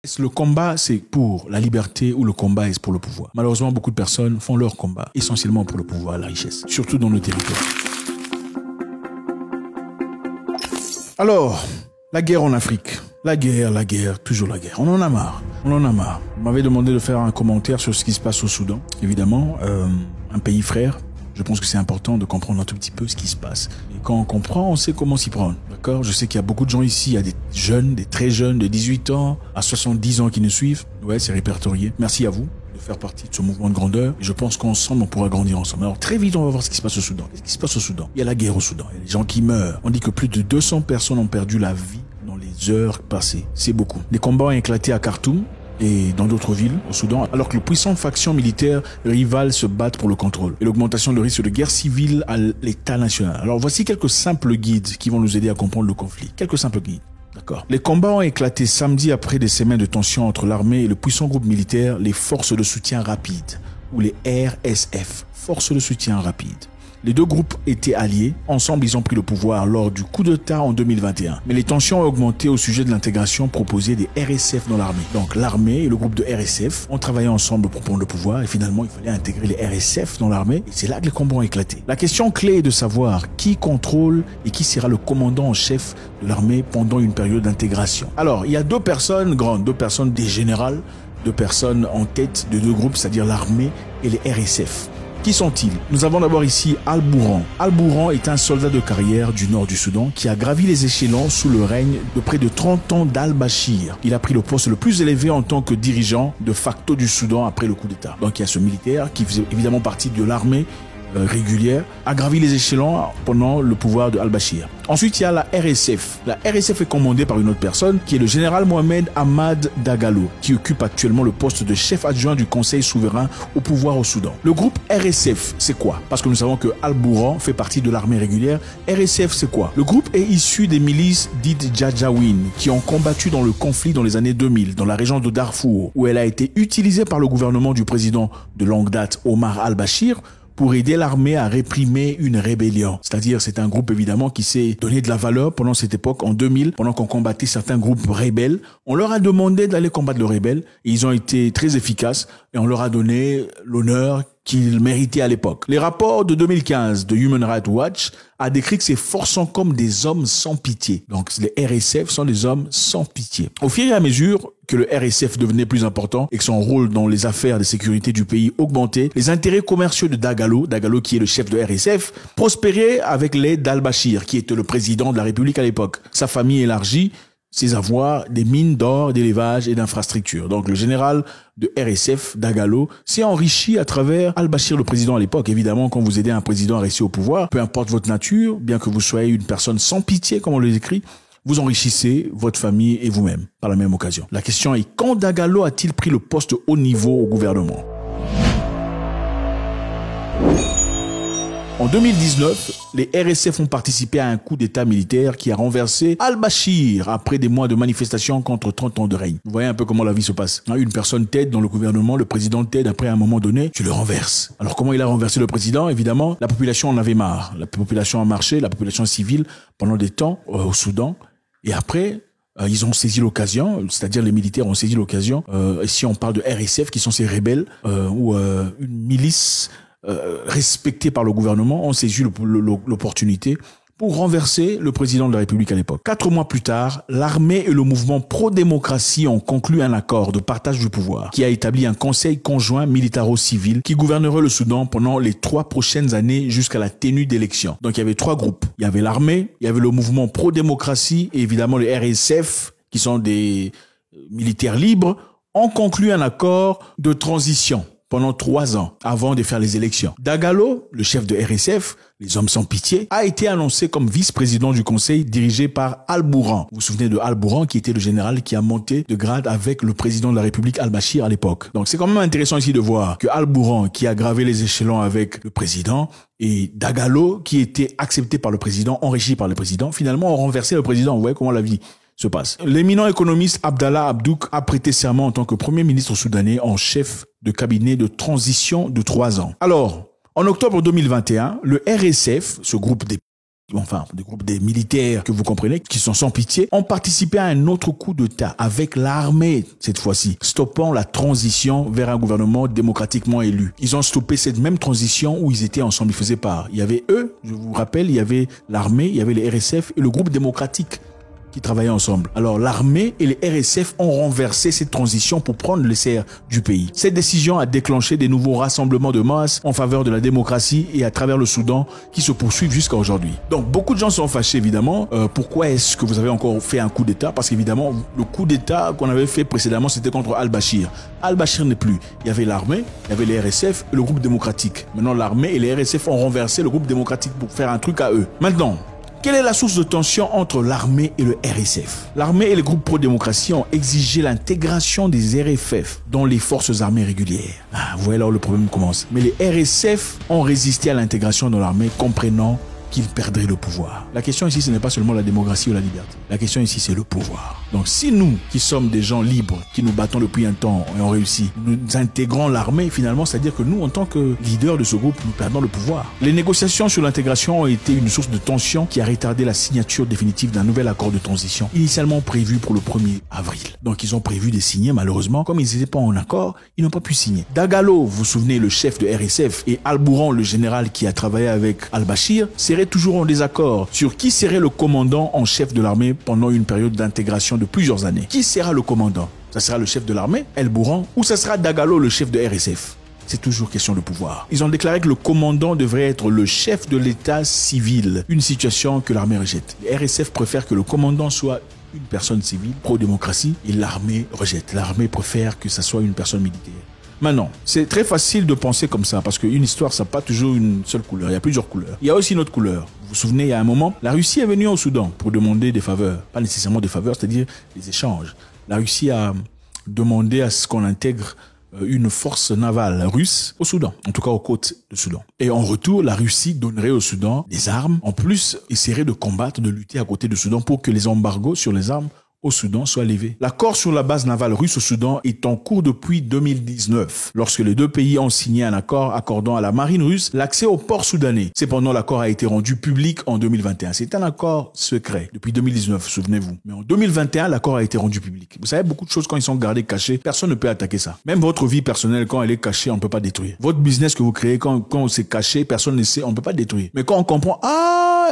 Est-ce le combat, c'est pour la liberté ou le combat est pour le pouvoir? Malheureusement, beaucoup de personnes font leur combat essentiellement pour le pouvoir et la richesse, surtout dans nos territoires. Alors, la guerre en Afrique. La guerre, toujours la guerre. On en a marre. On en a marre. Vous m'avez demandé de faire un commentaire sur ce qui se passe au Soudan. Évidemment, un pays frère. Je pense que c'est important de comprendre un tout petit peu ce qui se passe. Et quand on comprend, on sait comment s'y prendre. D'accord? Je sais qu'il y a beaucoup de gens ici, il y a des jeunes, des très jeunes, de 18 ans à 70 ans qui nous suivent. Ouais, c'est répertorié. Merci à vous de faire partie de ce mouvement de grandeur. Et je pense qu'ensemble, on pourra grandir ensemble. Alors, très vite, on va voir ce qui se passe au Soudan. Qu'est-ce qui se passe au Soudan? Il y a la guerre au Soudan. Il y a des gens qui meurent. On dit que plus de 200 personnes ont perdu la vie dans les heures passées. C'est beaucoup. Des combats ont éclaté à Khartoum et dans d'autres villes au Soudan, alors que les puissantes factions militaires rivales se battent pour le contrôle et l'augmentation de risque de guerre civile à l'État national. Alors voici quelques simples guides qui vont nous aider à comprendre le conflit. Quelques simples guides. D'accord. Les combats ont éclaté samedi après des semaines de tension entre l'armée et le puissant groupe militaire, les forces de soutien rapide, ou les RSF, forces de soutien rapide. Les deux groupes étaient alliés. Ensemble, ils ont pris le pouvoir lors du coup d'État en 2021. Mais les tensions ont augmenté au sujet de l'intégration proposée des RSF dans l'armée. Donc l'armée et le groupe de RSF ont travaillé ensemble pour prendre le pouvoir et finalement, il fallait intégrer les RSF dans l'armée. Et c'est là que les combats ont éclaté. La question clé est de savoir qui contrôle et qui sera le commandant en chef de l'armée pendant une période d'intégration. Alors, il y a deux personnes grandes, deux personnes des générales, deux personnes en tête de deux groupes, c'est-à-dire l'armée et les RSF. Qui sont-ils? Nous avons d'abord ici Al-Bourhan. Al-Bourhan est un soldat de carrière du nord du Soudan qui a gravi les échelons sous le règne de près de 30 ans d'Al-Bashir. Il a pris le poste le plus élevé en tant que dirigeant de facto du Soudan après le coup d'État. Donc il y a ce militaire qui faisait évidemment partie de l'armée régulière, a gravi les échelons pendant le pouvoir de Al-Bashir. Ensuite, il y a la RSF. La RSF est commandée par une autre personne qui est le général Mohamed Ahmad Dagalo, qui occupe actuellement le poste de chef adjoint du Conseil souverain au pouvoir au Soudan. Le groupe RSF, c'est quoi? Parce que nous savons que Al-Bourhan fait partie de l'armée régulière. RSF, c'est quoi? Le groupe est issu des milices dites Janjaweed, qui ont combattu dans le conflit dans les années 2000, dans la région de Darfour, où elle a été utilisée par le gouvernement du président de longue date, Omar al-Bashir, pour aider l'armée à réprimer une rébellion. C'est-à-dire, c'est un groupe évidemment qui s'est donné de la valeur pendant cette époque, en 2000, pendant qu'on combattait certains groupes rebelles. On leur a demandé d'aller combattre le rebelle et ils ont été très efficaces et on leur a donné l'honneur qu'ils méritaient à l'époque. Les rapports de 2015 de Human Rights Watch a décrit que ces forces sont comme des hommes sans pitié. Donc les RSF sont des hommes sans pitié. Au fur et à mesure que le RSF devenait plus important et que son rôle dans les affaires de sécurité du pays augmentait, les intérêts commerciaux de Dagalo qui est le chef de RSF, prospéraient avec l'aide d'Al-Bashir, qui était le président de la République à l'époque. Sa famille élargie ses avoirs, des mines d'or, d'élevage et d'infrastructures. Donc le général de RSF, Dagalo, s'est enrichi à travers Al-Bashir, le président à l'époque. Évidemment, quand vous aidez un président à rester au pouvoir, peu importe votre nature, bien que vous soyez une personne sans pitié, comme on le décrit, vous enrichissez votre famille et vous-même par la même occasion. La question est, quand Dagalo a-t-il pris le poste haut niveau au gouvernement? En 2019, les RSF ont participé à un coup d'État militaire qui a renversé Al-Bashir après des mois de manifestations contre 30 ans de règne. Vous voyez un peu comment la vie se passe. Une personne t'aide dans le gouvernement, le président t'aide, après à un moment donné, tu le renverses. Alors comment il a renversé le président? Évidemment, la population en avait marre. La population a marché, la population civile, pendant des temps au Soudan. Et après, ils ont saisi l'occasion, c'est-à-dire les militaires ont saisi l'occasion. Ici, on parle de RSF, qui sont ces rebelles, ou une milice respectés par le gouvernement, ont saisi l'opportunité pour renverser le président de la République à l'époque. 4 mois plus tard, l'armée et le mouvement pro-démocratie ont conclu un accord de partage du pouvoir qui a établi un conseil conjoint militaro-civil qui gouvernerait le Soudan pendant les 3 prochaines années jusqu'à la tenue d'élections. Donc il y avait 3 groupes. Il y avait l'armée, il y avait le mouvement pro-démocratie et évidemment les RSF qui sont des militaires libres ont conclu un accord de transition pendant 3 ans avant de faire les élections. Dagalo, le chef de RSF, les hommes sans pitié, a été annoncé comme vice-président du conseil dirigé par Al-Bourhan. Vous vous souvenez de Al-Bourhan qui était le général qui a monté de grade avec le président de la République Al-Bashir à l'époque. Donc c'est quand même intéressant ici de voir que Al-Bourhan qui a gravé les échelons avec le président et Dagalo qui était accepté par le président, enrichi par le président, finalement ont renversé le président. Vous voyez comment la vie se passe. L'éminent économiste Abdallah Abdouk a prêté serment en tant que premier ministre soudanais en chef de cabinet de transition de 3 ans. Alors, en octobre 2021, le RSF, ce groupe des enfin des militaires que vous comprenez, qui sont sans pitié, ont participé à un autre coup d'État avec l'armée cette fois-ci, stoppant la transition vers un gouvernement démocratiquement élu. Ils ont stoppé cette même transition où ils étaient ensemble, ils faisaient part. Il y avait eux, je vous rappelle, il y avait l'armée, il y avait les RSF et le groupe démocratique qui travaillaient ensemble. Alors l'armée et les RSF ont renversé cette transition pour prendre le CR du pays. Cette décision a déclenché des nouveaux rassemblements de masse en faveur de la démocratie et à travers le Soudan qui se poursuivent jusqu'à aujourd'hui. Donc beaucoup de gens sont fâchés évidemment. Pourquoi est-ce que vous avez encore fait un coup d'État? Parce qu'évidemment le coup d'État qu'on avait fait précédemment c'était contre Al-Bashir. Al-Bashir n'est plus. Il y avait l'armée, il y avait les RSF et le groupe démocratique. Maintenant l'armée et les RSF ont renversé le groupe démocratique pour faire un truc à eux. Maintenant, quelle est la source de tension entre l'armée et le RSF? L'armée et les groupes pro-démocratie ont exigé l'intégration des RFF dans les forces armées régulières. Vous voyez là où le problème commence. Mais les RSF ont résisté à l'intégration dans l'armée, comprenant qu'ils perdraient le pouvoir. La question ici, ce n'est pas seulement la démocratie ou la liberté. La question ici, c'est le pouvoir. Donc si nous, qui sommes des gens libres, qui nous battons depuis un temps et on réussit, nous intégrons l'armée, finalement, c'est-à-dire que nous, en tant que leaders de ce groupe, nous perdons le pouvoir. Les négociations sur l'intégration ont été une source de tension qui a retardé la signature définitive d'un nouvel accord de transition, initialement prévu pour le 1er avril. Donc ils ont prévu de signer, malheureusement, comme ils n'étaient pas en accord, ils n'ont pas pu signer. Dagalo, vous vous souvenez, le chef de RSF, et Al-Bourhan, le général qui a travaillé avec Al-Bashir, seraient toujours en désaccord sur qui serait le commandant en chef de l'armée pendant une période d'intégration de plusieurs années. Qui sera le commandant? Ça sera le chef de l'armée, Al-Bourhan, ou ça sera Dagalo, le chef de RSF? C'est toujours question de pouvoir. Ils ont déclaré que le commandant devrait être le chef de l'état civil, une situation que l'armée rejette. Les RSF préfèrent que le commandant soit une personne civile, pro-démocratie, et l'armée rejette. L'armée préfère que ça soit une personne militaire. Maintenant, c'est très facile de penser comme ça, parce qu'une histoire, ça n'a pas toujours une seule couleur. Il y a plusieurs couleurs. Il y a aussi une autre couleur. Vous vous souvenez, il y a un moment, la Russie est venue au Soudan pour demander des faveurs. Pas nécessairement des faveurs, c'est-à-dire des échanges. La Russie a demandé à ce qu'on intègre une force navale russe au Soudan, en tout cas aux côtes du Soudan. Et en retour, la Russie donnerait au Soudan des armes. En plus, essaierait de combattre, de lutter à côté du Soudan pour que les embargos sur les armes au Soudan soit levé. L'accord sur la base navale russe au Soudan est en cours depuis 2019, lorsque les deux pays ont signé un accord accordant à la marine russe l'accès au port soudanais. Cependant, l'accord a été rendu public en 2021. C'est un accord secret depuis 2019, souvenez-vous. Mais en 2021, l'accord a été rendu public. Vous savez, beaucoup de choses, quand ils sont gardés cachés, personne ne peut attaquer ça. Même votre vie personnelle, quand elle est cachée, on ne peut pas détruire. Votre business que vous créez, quand c'est caché, personne ne sait, on ne peut pas détruire. Mais quand on comprend,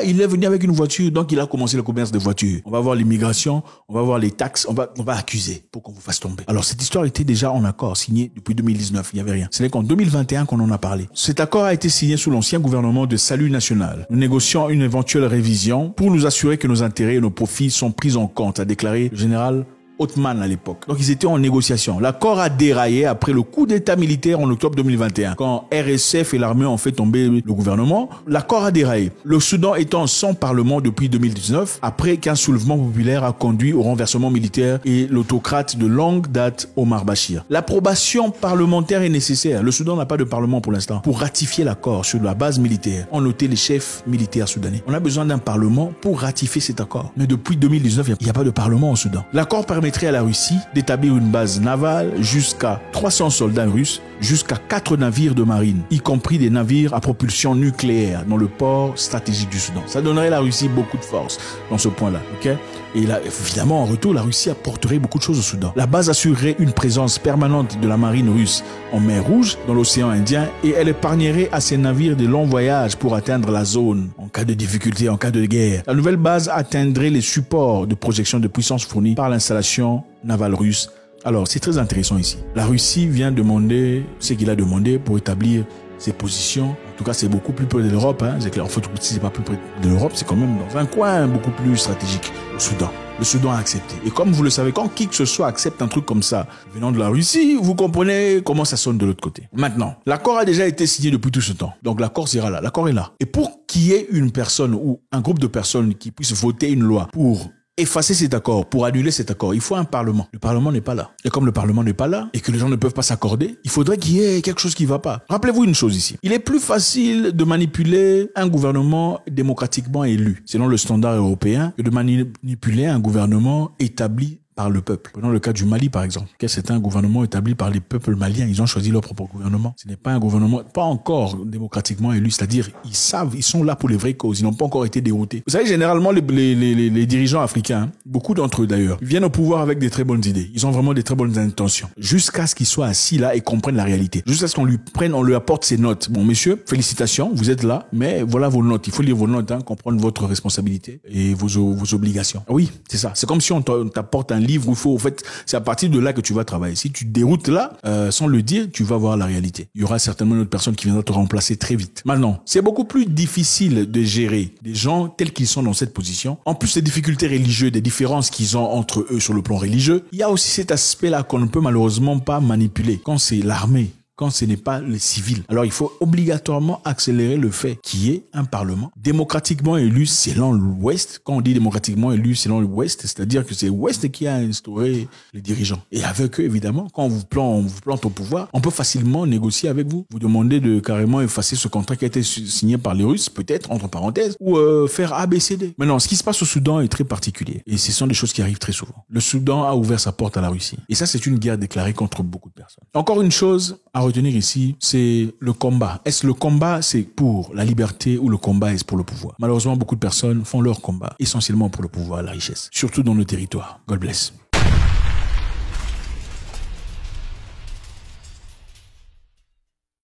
il est venu avec une voiture, donc il a commencé le commerce de voitures. On va voir l'immigration, on va voir les taxes, on va accuser pour qu'on vous fasse tomber. Alors cette histoire était déjà en accord, signé depuis 2019, il n'y avait rien. Ce n'est qu'en 2021 qu'on en a parlé. Cet accord a été signé sous l'ancien gouvernement de Salut National. Nous négocions une éventuelle révision pour nous assurer que nos intérêts et nos profits sont pris en compte, a déclaré le général Othman à l'époque. Donc ils étaient en négociation. L'accord a déraillé après le coup d'état militaire en octobre 2021. Quand RSF et l'armée ont fait tomber le gouvernement, l'accord a déraillé. Le Soudan étant sans parlement depuis 2019, après qu'un soulèvement populaire a conduit au renversement militaire et l'autocrate de longue date Omar Bashir. L'approbation parlementaire est nécessaire. Le Soudan n'a pas de parlement pour l'instant. Pour ratifier l'accord sur la base militaire, ont noté les chefs militaires soudanais. On a besoin d'un parlement pour ratifier cet accord. Mais depuis 2019, il n'y a pas de parlement au Soudan. L'accord permettrait à la Russie d'établir une base navale jusqu'à 300 soldats russes, jusqu'à 4 navires de marine, y compris des navires à propulsion nucléaire dans le port stratégique du Soudan. Ça donnerait à la Russie beaucoup de force dans ce point-là, ok? Et là, évidemment, en retour, la Russie apporterait beaucoup de choses au Soudan. La base assurerait une présence permanente de la marine russe en mer Rouge, dans l'océan Indien, et elle épargnerait à ses navires de longs voyages pour atteindre la zone en cas de difficulté, en cas de guerre. La nouvelle base atteindrait les supports de projection de puissance fournis par l'installation navale russe. Alors, c'est très intéressant ici. La Russie vient demander ce qu'il a demandé pour établir ses positions. En tout cas, c'est beaucoup plus près de l'Europe. C'est clair. En fait, si c'est pas plus près de l'Europe, c'est quand même dans un coin beaucoup plus stratégique, au Soudan. Le Soudan a accepté. Et comme vous le savez, quand qui que ce soit accepte un truc comme ça, venant de la Russie, vous comprenez comment ça sonne de l'autre côté. Maintenant, l'accord a déjà été signé depuis tout ce temps. Donc l'accord sera là. L'accord est là. Et pour qu'il y ait une personne ou un groupe de personnes qui puisse voter une loi pour effacer cet accord, pour annuler cet accord, il faut un parlement. Le parlement n'est pas là. Et comme le parlement n'est pas là, et que les gens ne peuvent pas s'accorder, il faudrait qu'il y ait quelque chose qui ne va pas. Rappelez-vous une chose ici. Il est plus facile de manipuler un gouvernement démocratiquement élu, selon le standard européen, que de manipuler un gouvernement établi par le peuple. Prenons le cas du Mali, par exemple. C'est un gouvernement établi par les peuples maliens. Ils ont choisi leur propre gouvernement. Ce n'est pas un gouvernement, pas encore démocratiquement élu. C'est-à-dire, ils savent, ils sont là pour les vraies causes. Ils n'ont pas encore été déroutés. Vous savez, généralement, les dirigeants africains, hein, beaucoup d'entre eux d'ailleurs, viennent au pouvoir avec des très bonnes idées. Ils ont vraiment des très bonnes intentions. Jusqu'à ce qu'ils soient assis là et comprennent la réalité. Jusqu'à ce qu'on lui prenne, on lui apporte ses notes. Bon, messieurs, félicitations, vous êtes là, mais voilà vos notes. Il faut lire vos notes, hein, comprendre votre responsabilité et vos obligations. Oui, c'est ça. C'est comme si on t'apporte un livre où il faut, en fait, c'est à partir de là que tu vas travailler. Si tu déroutes là, sans le dire, tu vas voir la réalité. Il y aura certainement une autre personne qui viendra te remplacer très vite. Maintenant, c'est beaucoup plus difficile de gérer des gens tels qu'ils sont dans cette position. En plus des difficultés religieuses, des différences qu'ils ont entre eux sur le plan religieux, il y a aussi cet aspect-là qu'on ne peut malheureusement pas manipuler. Quand c'est l'armée, quand ce n'est pas les civils. Alors il faut obligatoirement accélérer le fait qu'il y ait un parlement démocratiquement élu selon l'Ouest. Quand on dit démocratiquement élu selon l'Ouest, c'est-à-dire que c'est l'Ouest qui a instauré les dirigeants. Et avec eux, évidemment, quand on vous plante au pouvoir, on peut facilement négocier avec vous. Vous demandez de carrément effacer ce contrat qui a été signé par les Russes, peut-être, entre parenthèses, ou faire ABCD. Maintenant, ce qui se passe au Soudan est très particulier. Et ce sont des choses qui arrivent très souvent. Le Soudan a ouvert sa porte à la Russie. Et ça, c'est une guerre déclarée contre beaucoup de personnes. Encore une chose à retenir ici, c'est le combat. Est-ce le combat, c'est pour la liberté ou le combat est pour le pouvoir? Malheureusement, beaucoup de personnes font leur combat essentiellement pour le pouvoir et la richesse, surtout dans nos territoires. God bless.